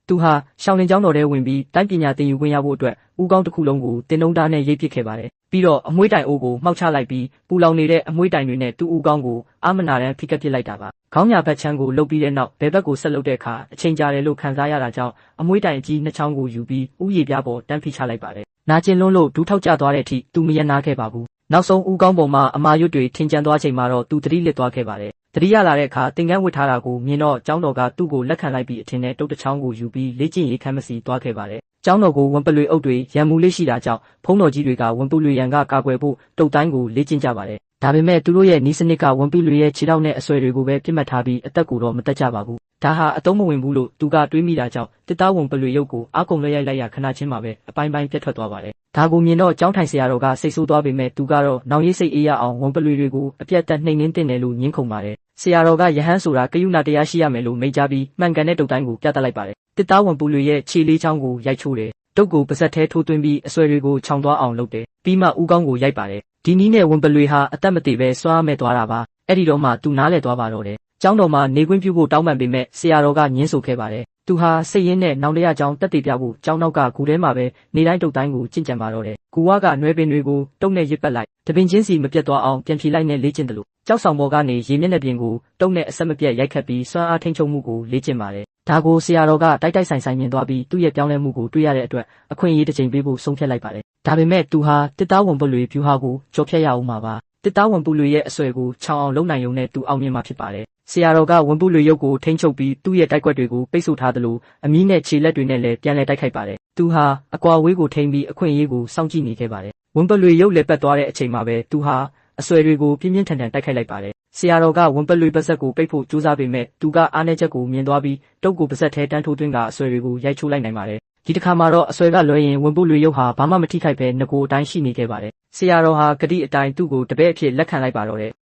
သူဟာရှောင်းလင်းကျောင်းတော်ထဲဝင်ပြီးတိုင်းပညာသင်ယူခွင့်ရဖို့အတွက်ဦးခေါင်းတစ်ခုလုံးကိုတင်နှုံးသားနဲ့ရိပ်ပစ်ခဲ့ပါတယ်။ပြီးတော့အမွှေးတိုင်အိုးကိုမှောက်ချလိုက်ပြီးပူလောင်နေတဲ့အမွှေးတိုင်တွေနဲ့သူ့ဦးခေါင်းကိုအာမနာတမ်းဖိကပ်ပစ်လိုက်တာပါ။ခေါင်းညာဘက်ချမ်းကိုလှုပ်ပြီးတဲ့နောက်ဘယ်ဘက်ကိုဆက်လုပ်တဲ့အခါအချိန်ကြာတယ်လို့ခံစားရတာကြောင့်အမွှေးတိုင်အကြီးနှစ်ချောင်းကိုယူပြီးဥယေပြားပေါ်တန်းဖိချလိုက်ပါတယ်။နာကျင်လွန်းလို့ဒူးထောက်ကျသွားတဲ့အထိသူမရနာခဲ့ပါဘူး။နောက်ဆုံးဦးခေါင်းပေါ်မှာအမာရွတ်တွေထင်ကျန်သွားချိန်မှာတော့သူသတိလစ်သွားခဲ့ပါတယ်။သတိရလာတဲ့အခါသင်္ကန်းဝတ်ထားတာကိုမြင်တော့ကျောင်းတော်ကသူ့ကိုလက်ခံလိုက်ပြီးအထင်နဲ့တုတ်တစ်ချောင်းကိုယူပြီးလေ့ကျင့်ရေးခန်းမစီသွားခဲ့ပါတယ်။ကျောင်းတော်ကိုဝန်ပလွေအုပ်တွေရံမှုလေးရှိတာကြောင့်ဖုံးတော်ကြီးတွေကဝန်ပလွေရန်ကကာကွယ်ဖို့တုတ်တိုင်းကိုလေ့ကျင့်ကြပါတယ်။ဒါပေမဲ့သူတို့ရဲ့နီးစနစ်ကဝန်ပလွေရဲ့ခြေထောက်နဲ့အဆွဲတွေကိုပဲပြစ်မှတ်ထားပြီးအသက်ကိုတော့မတက်ကြပါဘူး။ဒါဟာအသုံးမဝင်ဘူးလို့သူကတွေးမိတာကြောင့်တစ်သားဝန်ပလွေရုပ်ကိုအားကုန်လွှဲရိုက်လိုက်ရခဏချင်းမှာပဲအပိုင်းပိုင်းပြတ်ထွက်သွားပါတယ်။ဒါကိုမြင်တော့ကျောင်းထိုင်ဆရာတော်ကစိတ်ဆိုးသွားပေမဲ့သူကတော့နောင်ရေးစိတ်အေးရအောင်ဝန်ပလွေတွေကိုအပြတ်တက်နှိမ်နှင်းတင်တယ်လို့ညှင်းခုန်ပါတယ်။ဆရာတော်ကယဟန်ဆိုတာကယုဏတရားရှိရမယ်လို့မိန့်ကြားပြီးမှန်ကန်တဲ့တုတ်တိုင်းကိုပြသလိုက်ပါတယ်။တစ်သားဝန်ပလွေရဲ့ခြေလေးချောင်းကိုရိုက်ချိုးတယ်။တုတ်ကိုပါးစပ်ထဲထိုးသွင်းပြီးအဆွဲတွေကိုခြောင်သွားအောင်လုပ်တယ်။ပြီးမှဦးခေါင်းကိုရိုက်ပါတယ်။ဒီနည်းနဲ့ဝန်ပလွေဟာအသက်မသေးပဲစွမ်းအားမဲ့သွားတာပါ။အဲ့ဒီတော့မှသူနားလည်သွားပါတော့တယ်။ကျောင်းတော်မှာနေခွင့်ပြုဖို့တောင်းပန်ပေမဲ့ဆရာတော်ကညှင်းဆိုခဲ့ပါတယ်။သူဟာစိတ်ရင်းနဲ့နောင်တရကျောင်းတက်တည်ပြဖို့ကျောင်းနောက်ကဂူထဲမှာပဲနေတိုင်းတုတ်တိုင်းကိုကျင့်ကြံပါတော့တယ်။ဂူဝကနွယ်ပင်တွေကိုတုတ်နဲ့ရစ်ပတ်လိုက်တပင်ချင်းစီမပြတ်သွားအောင်ပြန်ဖြေလိုက်နဲ့လေ့ကျင့်တယ်လို့ကျောက်ဆောင်ပေါ်ကနေရေမျက်နှာပြင်ကိုတုတ်နဲ့အဆက်မပြတ်ရိုက်ခတ်ပြီးစွမ်းအားထိန်းချုပ်မှုကိုလေ့ကျင့်ပါတယ်။ဒါကိုဆရာတော်ကတိုက်ဆိုင်မြင်သွားပြီးသူ့ရဲ့ပြောင်းလဲမှုကိုတွေ့ရတဲ့အတွက်အခွင့်အရေးတစ်ချိန်ပေးဖို့ဆုံးဖြတ်လိုက်ပါတယ်။ဒါပေမဲ့သူဟာတစ်သားဝန်ပလွေဖြူဟာကိုကြော်ဖြတ်ရအောင်မှာပါ။တစ်သားဝန်ပလွေရဲ့အဆွဲကိုချောင်အောင်လုပ်နိုင်ရုံနဲ့သူအောင်မြင်မှာဖြစ်ပါတယ်။ဆရာတော်ကဝန်ပလွေရုပ်ကိုထိန်းချုပ်ပြီးသူ့ရဲ့တိုက်ကွက်တွေကိုပိတ်ဆို့ထားသလိုအမီးနဲ့ခြေလက်တွေနဲ့လည်းပြန်လည်တိုက်ခိုက်ပါတယ်။သူဟာအကွာဝေးကိုထိန်းပြီးအခွင့်အရေးကိုစောင့်ကြည့်နေခဲ့ပါတယ်။ဝန်ပလွေရုပ်လည်းပတ်သွားတဲ့အချိန်မှာပဲသူဟာအဆွဲတွေကိုပြင်းပြင်းထန်ထန်တိုက်ခိုက်လိုက်ပါတယ်။ဆရာတော်ကဝန်ပလွေပါးစပ်ကိုပိတ်ဖို့ကြိုးစားပေမဲ့သူကအားနည်းချက်ကိုမြင်သွားပြီးတုတ်ကိုပါးစပ်ထဲတန်းထိုးသွင်းကအဆွဲတွေကိုရိုက်ချိုးလိုက်နိုင်ပါတယ်။ဒီတစ်ခါမှာတော့အဆွဲကလွှဲရင်ဝန်ပလွေရုပ်ဟာဘာမှမထိခိုက်ပဲငကိုအတိုင်းရှိနေခဲ့ပါတယ်။ဆရာတော်ဟာဂတိအတိုင်းသူ့ကိုတပည့်အဖြစ်လက်ခံလိုက်ပါတော့တယ်။